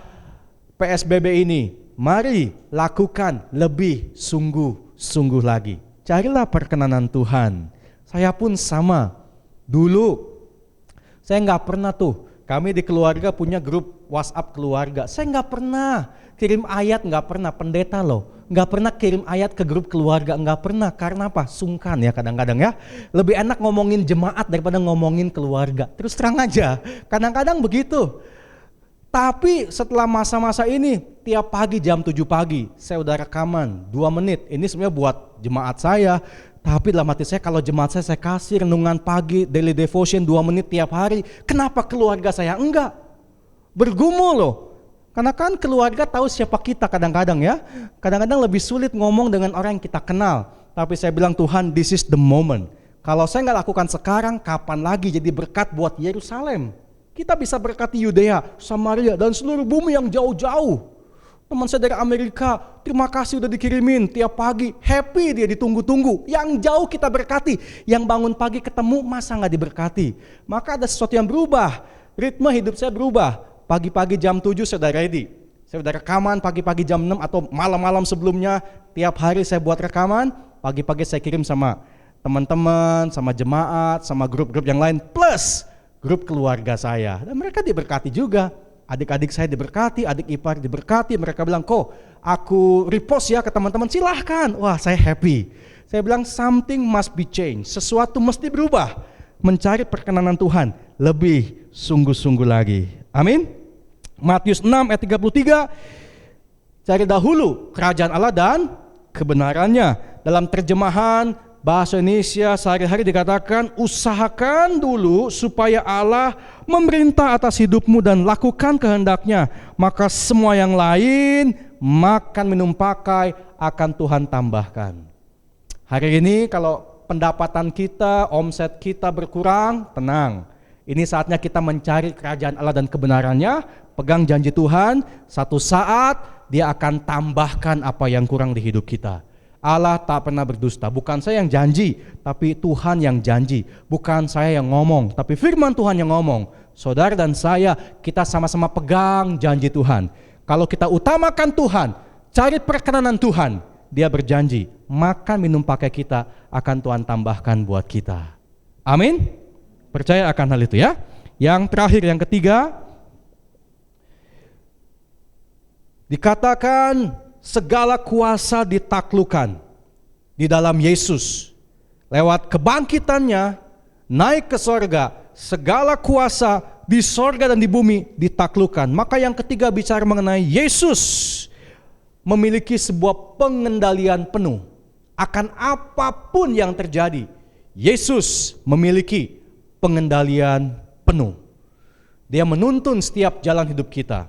C: PSBB ini, mari lakukan lebih sungguh-sungguh lagi. Carilah perkenanan Tuhan. Saya pun sama. Dulu saya nggak pernah kami di keluarga punya grup WhatsApp keluarga. Saya nggak pernah kirim ayat, nggak pernah. Pendeta nggak pernah kirim ayat ke grup keluarga, nggak pernah. Karena apa? Sungkan ya kadang-kadang ya. Lebih enak ngomongin jemaat daripada ngomongin keluarga. Terus terang aja, kadang-kadang begitu. Tapi setelah masa-masa ini, tiap pagi jam 7 pagi, saya udah rekaman 2 menit. Ini sebenarnya buat jemaat saya. Tapi dalam hati saya, kalau jemaat saya kasih renungan pagi, daily devotion 2 menit tiap hari. Kenapa keluarga saya enggak? Bergumul loh. Karena kan keluarga tahu siapa kita kadang-kadang ya. Kadang-kadang lebih sulit ngomong dengan orang yang kita kenal. Tapi saya bilang, Tuhan, this is the moment. Kalau saya enggak lakukan sekarang, kapan lagi jadi berkat buat Yerusalem? Kita bisa berkati Yudea, Samaria, dan seluruh bumi yang jauh-jauh. Teman saya dari Amerika, terima kasih udah dikirimin tiap pagi. Happy dia ditunggu-tunggu. Yang jauh kita berkati. Yang bangun pagi ketemu, masa gak diberkati? Maka ada sesuatu yang berubah. Ritme hidup saya berubah. Pagi-pagi jam 7 saya udah ready. Saya udah rekaman pagi-pagi jam 6 atau malam-malam sebelumnya. Tiap hari saya buat rekaman. Pagi-pagi saya kirim sama teman-teman, sama jemaat, sama grup-grup yang lain. Plus grup keluarga saya, dan mereka diberkati juga. Adik-adik saya diberkati, adik ipar diberkati. Mereka bilang, kok aku repost ya ke teman-teman, silahkan. Wah, saya happy. Saya bilang, something must be changed. Sesuatu mesti berubah. Mencari perkenanan Tuhan lebih sungguh-sungguh lagi. Amin. Matius 6 ayat 33, cari dahulu kerajaan Allah dan kebenarannya. Dalam terjemahan bahasa Indonesia sehari-hari dikatakan, usahakan dulu supaya Allah memerintah atas hidupmu dan lakukan kehendaknya. Maka semua yang lain, makan, minum, pakai akan Tuhan tambahkan. Hari ini kalau pendapatan kita, omset kita berkurang, tenang. Ini saatnya kita mencari kerajaan Allah dan kebenarannya. Pegang janji Tuhan, satu saat Dia akan tambahkan apa yang kurang di hidup kita. Allah tak pernah berdusta. Bukan saya yang janji, tapi Tuhan yang janji. Bukan saya yang ngomong, tapi firman Tuhan yang ngomong. Saudara dan saya, kita sama-sama pegang janji Tuhan. Kalau kita utamakan Tuhan, cari perkenanan Tuhan, Dia berjanji, makan minum pakai kita akan Tuhan tambahkan buat kita. Amin. Percaya akan hal itu ya. Yang terakhir, yang ketiga, dikatakan segala kuasa ditaklukkan di dalam Yesus. Lewat kebangkitannya, naik ke sorga, segala kuasa di sorga dan di bumi ditaklukkan. Maka yang ketiga bicara mengenai Yesus memiliki sebuah pengendalian penuh akan apapun yang terjadi. Yesus memiliki pengendalian penuh. Dia menuntun setiap jalan hidup kita.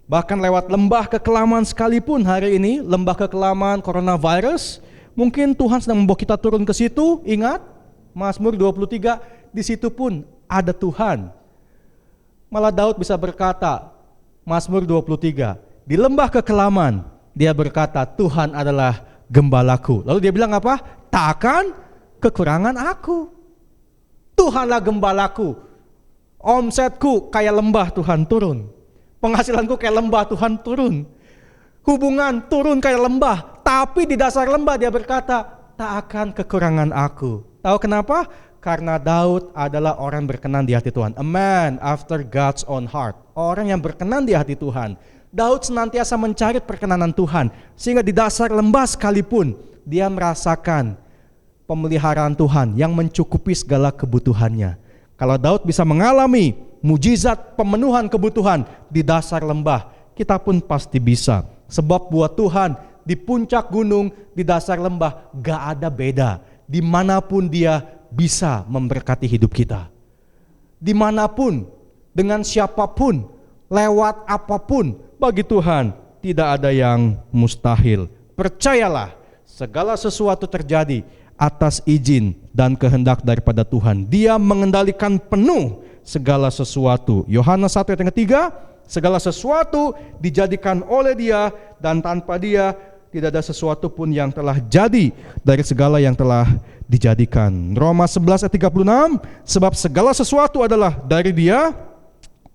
C: Bahkan lewat lembah kekelaman sekalipun hari ini, lembah kekelaman coronavirus, mungkin Tuhan sedang membawa kita turun ke situ. Ingat, Mazmur 23, di situ pun ada Tuhan. Malah Daud bisa berkata, Mazmur 23, di lembah kekelaman, dia berkata, Tuhan adalah gembalaku. Lalu dia bilang apa? Tak akan kekurangan aku. Tuhanlah gembalaku. Omsetku kayak lembah, Tuhan turun. Penghasilanku kayak lembah, Tuhan turun. Hubungan turun kayak lembah. Tapi di dasar lembah dia berkata, tak akan kekurangan aku. Tahu kenapa? Karena Daud adalah orang berkenan di hati Tuhan. A man after God's own heart. Orang yang berkenan di hati Tuhan. Daud senantiasa mencari perkenanan Tuhan. Sehingga di dasar lembah sekalipun, dia merasakan pemeliharaan Tuhan yang mencukupi segala kebutuhannya. Kalau Daud bisa mengalami mujizat pemenuhan kebutuhan di dasar lembah, kita pun pasti bisa. Sebab buat Tuhan di puncak gunung, di dasar lembah gak ada beda. Dimanapun Dia bisa memberkati hidup kita. Dimanapun, dengan siapapun, lewat apapun, bagi Tuhan tidak ada yang mustahil. Percayalah, segala sesuatu terjadi atas izin dan kehendak daripada Tuhan. Dia mengendalikan penuh segala sesuatu. Yohanes 1 ayat yang ketiga, segala sesuatu dijadikan oleh Dia dan tanpa Dia tidak ada sesuatu pun yang telah jadi dari segala yang telah dijadikan. Roma 11 ayat 36, sebab segala sesuatu adalah dari Dia,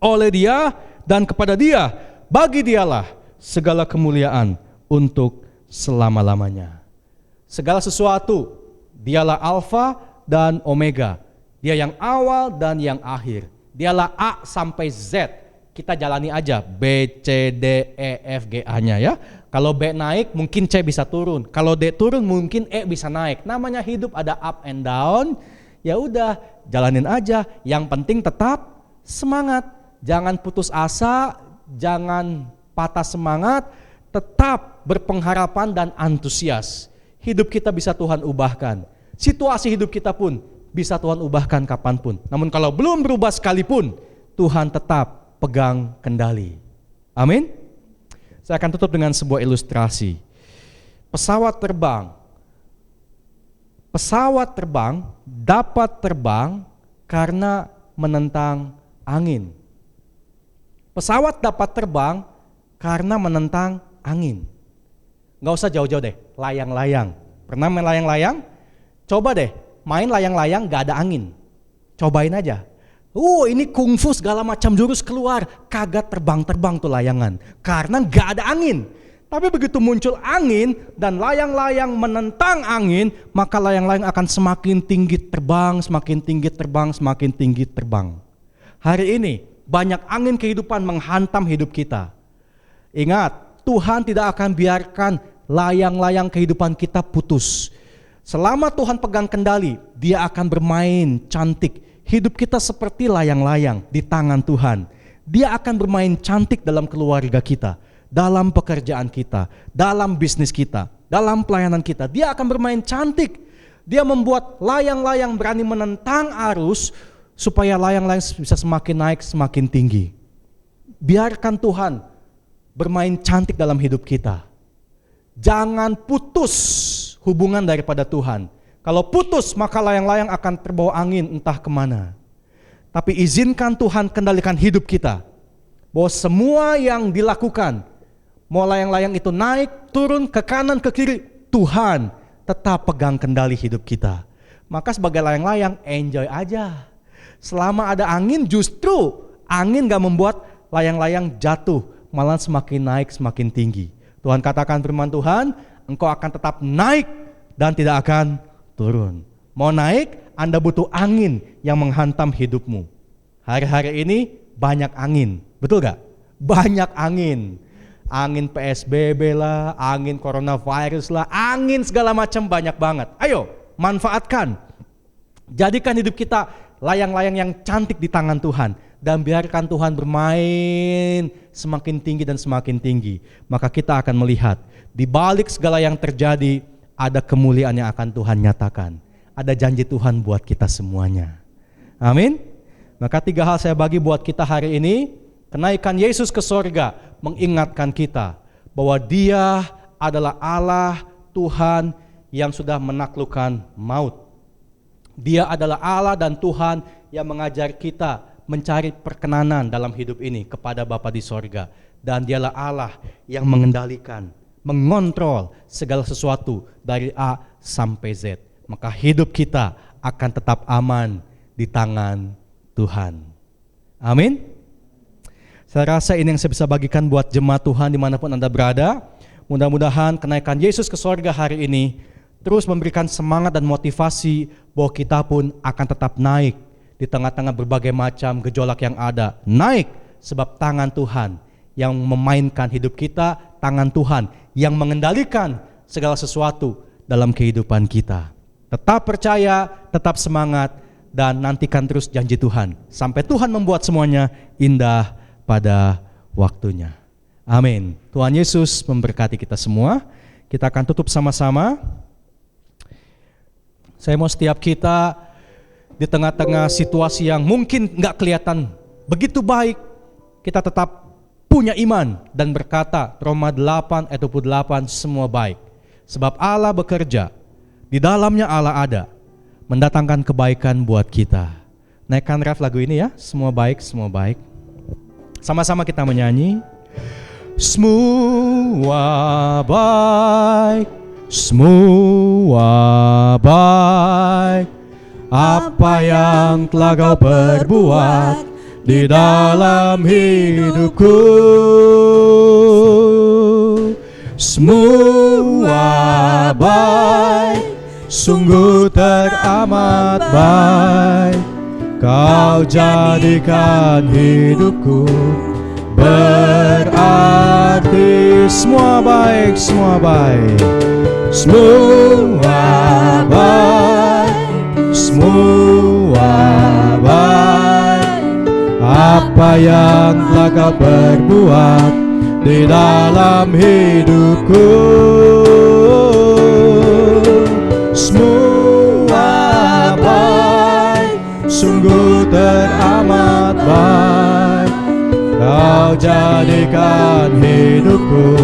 C: oleh Dia dan kepada Dia. Bagi Dialah segala kemuliaan untuk selama-lamanya. Segala sesuatu, Dialah Alfa dan Omega. Dia yang awal dan yang akhir. Dialah A sampai Z. Kita jalani aja B, C, D, E, F, G, A-nya ya. Kalau B naik mungkin C bisa turun. Kalau D turun mungkin E bisa naik. Namanya hidup ada up and down. Ya udah, jalanin aja. Yang penting tetap semangat. Jangan putus asa, jangan patah semangat, tetap berpengharapan dan antusias. Hidup kita bisa Tuhan ubahkan. Situasi hidup kita pun bisa Tuhan ubahkan kapanpun. Namun kalau belum berubah sekalipun, Tuhan tetap pegang kendali. Amin. Saya akan tutup dengan sebuah ilustrasi. Pesawat terbang dapat terbang karena menentang angin. Pesawat dapat terbang karena menentang angin. Gak usah jauh-jauh deh, layang-layang. Pernah main layang-layang? Coba deh, main layang-layang gak ada angin. Cobain aja. Ini kungfu segala macam jurus keluar, kagak terbang-terbang tuh layangan. Karena gak ada angin. Tapi begitu muncul angin dan layang-layang menentang angin, maka layang-layang akan semakin tinggi terbang, semakin tinggi terbang, semakin tinggi terbang. Hari ini banyak angin kehidupan menghantam hidup kita. Ingat, Tuhan tidak akan biarkan layang-layang kehidupan kita putus. Selama Tuhan pegang kendali, Dia akan bermain cantik. Hidup kita seperti layang-layang di tangan Tuhan. Dia akan bermain cantik dalam keluarga kita, dalam pekerjaan kita, dalam bisnis kita, dalam pelayanan kita. Dia akan bermain cantik. Dia membuat layang-layang berani menentang arus supaya layang-layang bisa semakin naik, semakin tinggi. Biarkan Tuhan bermain cantik dalam hidup kita. Jangan putus hubungan daripada Tuhan. Kalau putus maka layang-layang akan terbawa angin entah kemana. Tapi izinkan Tuhan kendalikan hidup kita. Bahwa semua yang dilakukan, mau layang-layang itu naik, turun, ke kanan, ke kiri, Tuhan tetap pegang kendali hidup kita. Maka sebagai layang-layang, enjoy aja. Selama ada angin, justru angin gak membuat layang-layang jatuh, malah semakin naik, semakin tinggi. Tuhan katakan firman Tuhan, engkau akan tetap naik dan tidak akan turun. Mau naik, Anda butuh angin yang menghantam hidupmu. Hari-hari ini banyak angin, betul gak? Banyak angin. Angin PSBB lah, angin coronavirus lah, angin segala macam banyak banget. Ayo, manfaatkan. Jadikan hidup kita layang-layang yang cantik di tangan Tuhan. Dan biarkan Tuhan bermain semakin tinggi dan semakin tinggi. Maka kita akan melihat di balik segala yang terjadi ada kemuliaan yang akan Tuhan nyatakan. Ada janji Tuhan buat kita semuanya. Amin. Maka 3 hal saya bagi buat kita hari ini. Kenaikan Yesus ke sorga mengingatkan kita bahwa Dia adalah Allah Tuhan yang sudah menaklukkan maut. Dia adalah Allah dan Tuhan yang mengajar kita mencari perkenanan dalam hidup ini kepada Bapa di sorga. Dan Dialah Allah yang mengendalikan, mengontrol segala sesuatu dari A sampai Z. Maka hidup kita akan tetap aman di tangan Tuhan. Amin. Saya rasa ini yang saya bisa bagikan buat jemaat Tuhan dimanapun Anda berada. Mudah-mudahan kenaikan Yesus ke sorga hari ini terus memberikan semangat dan motivasi bahwa kita pun akan tetap naik di tengah-tengah berbagai macam gejolak yang ada. Naik sebab tangan Tuhan yang memainkan hidup kita, tangan Tuhan yang mengendalikan segala sesuatu dalam kehidupan kita. Tetap percaya, tetap semangat, dan nantikan terus janji Tuhan sampai Tuhan membuat semuanya indah pada waktunya. Amin. Tuhan Yesus memberkati kita semua. Kita akan tutup sama-sama. Saya mau setiap kita di tengah-tengah situasi yang mungkin gak kelihatan begitu baik, kita tetap punya iman dan berkata Roma 8 ayat 28, semua baik. Sebab Allah bekerja, di dalamnya Allah ada, mendatangkan kebaikan buat kita. Naikkan ref lagu ini ya, semua baik, semua baik. Sama-sama kita menyanyi. Semua baik, semua baik. Apa yang telah kau perbuat di dalam hidupku. Semua baik, sungguh teramat baik. Kau jadikan hidupku berarti. Semua baik, semua baik. Semua baik, semua baik. Apa yang telah kau perbuat di dalam hidupku. Semua baik, sungguh teramat baik. Kau jadikan hidupku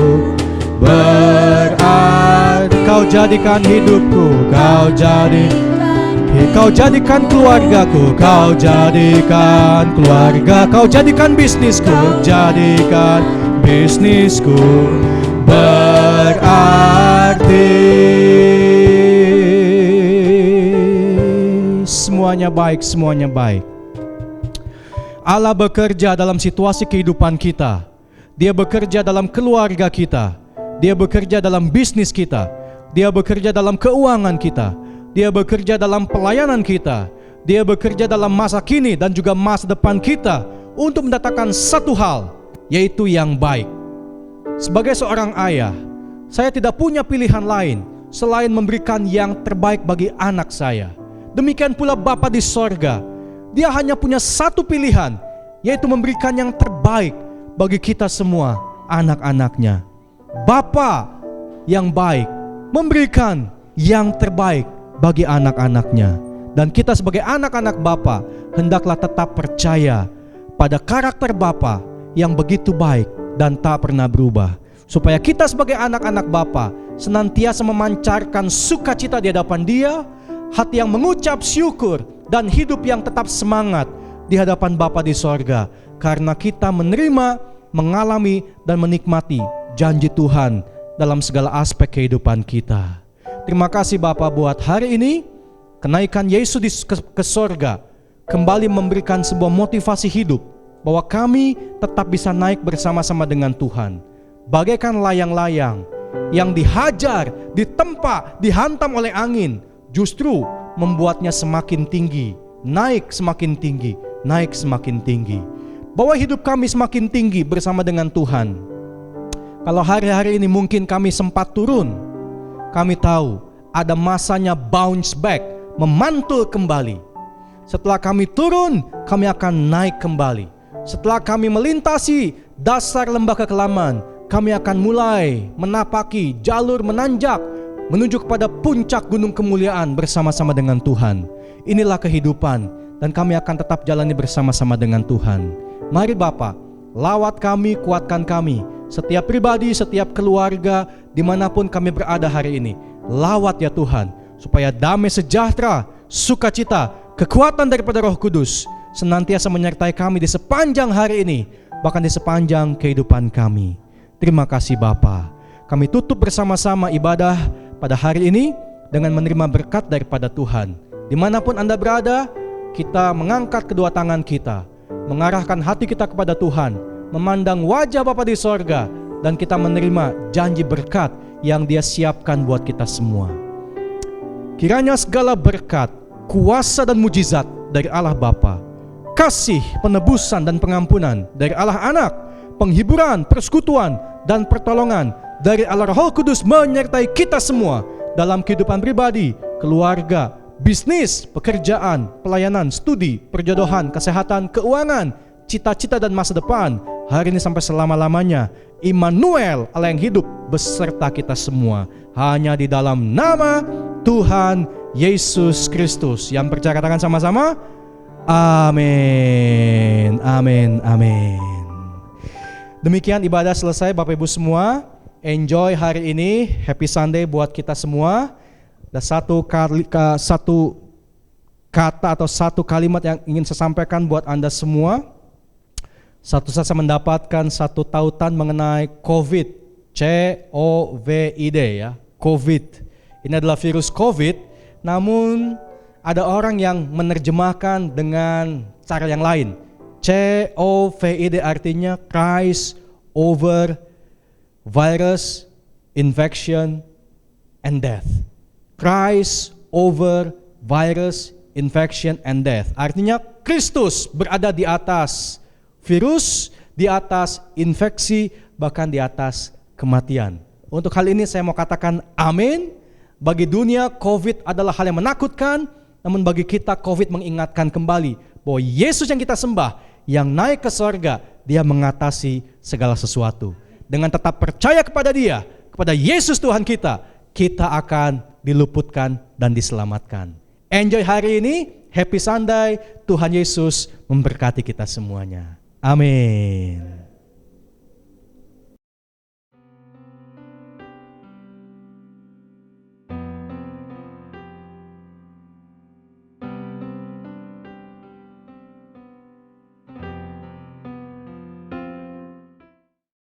C: berarti. Kau jadikan hidupku, Kau jadikan keluargaku, Kau jadikan keluarga, Kau jadikan bisnisku, jadikan bisnisku berarti. Semuanya baik, semuanya baik. Allah bekerja dalam situasi kehidupan kita. Dia bekerja dalam keluarga kita. Dia bekerja dalam bisnis kita. Dia bekerja dalam keuangan kita. Dia bekerja dalam pelayanan kita. Dia bekerja dalam masa kini dan juga masa depan kita untuk mendatangkan satu hal, yaitu yang baik. Sebagai seorang ayah, saya tidak punya pilihan lain selain memberikan yang terbaik bagi anak saya. Demikian pula Bapa di sorga, Dia hanya punya satu pilihan, yaitu memberikan yang terbaik bagi kita semua, anak-anaknya. Bapa yang baik memberikan yang terbaik bagi anak-anaknya. Dan kita sebagai anak-anak Bapa hendaklah tetap percaya pada karakter Bapa yang begitu baik dan tak pernah berubah, supaya kita sebagai anak-anak Bapa senantiasa memancarkan sukacita di hadapan Dia, hati yang mengucap syukur, dan hidup yang tetap semangat di hadapan Bapa di sorga, karena kita menerima, mengalami, dan menikmati janji Tuhan dalam segala aspek kehidupan kita. Terima kasih Bapa buat hari ini, kenaikan Yesus ke sorga kembali memberikan sebuah motivasi hidup bahwa kami tetap bisa naik bersama-sama dengan Tuhan. Bagaikan layang-layang yang dihajar, ditempa, dihantam oleh angin, justru membuatnya semakin tinggi, naik semakin tinggi, naik semakin tinggi. Bahwa hidup kami semakin tinggi bersama dengan Tuhan. Kalau hari-hari ini mungkin kami sempat turun, kami tahu ada masanya bounce back, memantul kembali. Setelah kami turun, kami akan naik kembali. Setelah kami melintasi dasar lembah kekelaman, kami akan mulai menapaki jalur menanjak menuju kepada puncak gunung kemuliaan bersama-sama dengan Tuhan. Inilah kehidupan dan kami akan tetap jalani bersama-sama dengan Tuhan. Mari Bapa, lawat kami, kuatkan kami, setiap pribadi, setiap keluarga, dimanapun kami berada hari ini. Lawat ya Tuhan, supaya damai sejahtera, sukacita, kekuatan daripada Roh Kudus senantiasa menyertai kami di sepanjang hari ini, bahkan di sepanjang kehidupan kami. Terima kasih Bapa. Kami tutup bersama-sama ibadah pada hari ini dengan menerima berkat daripada Tuhan. Dimanapun Anda berada, kita mengangkat kedua tangan kita, mengarahkan hati kita kepada Tuhan, memandang wajah Bapa di sorga, dan kita menerima janji berkat yang Dia siapkan buat kita semua. Kiranya segala berkat, kuasa dan mujizat dari Allah Bapa, kasih, penebusan dan pengampunan dari Allah Anak, penghiburan, persekutuan dan pertolongan dari Allah Roh Kudus menyertai kita semua dalam kehidupan pribadi, keluarga, bisnis, pekerjaan, pelayanan, studi, perjodohan, kesehatan, keuangan, cita-cita dan masa depan, hari ini sampai selama-lamanya. Immanuel, Allah yang hidup beserta kita semua, hanya di dalam nama Tuhan Yesus Kristus. Yang percaya katakan sama-sama, amin, amin, amin. Demikian ibadah selesai Bapak Ibu semua. Enjoy hari ini, happy Sunday buat kita semua. Ada satu kata atau satu kalimat yang ingin saya sampaikan buat Anda semua. Satu saat saya mendapatkan satu tautan mengenai COVID, COVID ya, COVID. Ini adalah virus COVID, namun ada orang yang menerjemahkan dengan cara yang lain. COVID artinya Christ over virus, infection, and death. Christ over virus, infection, and death. Artinya Kristus berada di atas virus, di atas infeksi, bahkan di atas kematian. Untuk hal ini saya mau katakan amin. Bagi dunia COVID adalah hal yang menakutkan, namun bagi kita COVID mengingatkan kembali bahwa Yesus yang kita sembah, yang naik ke sorga, Dia mengatasi segala sesuatu. Dengan tetap percaya kepada Dia, kepada Yesus Tuhan kita, kita akan diluputkan dan diselamatkan. Enjoy hari ini, happy Sunday, Tuhan Yesus memberkati kita semuanya. Amin.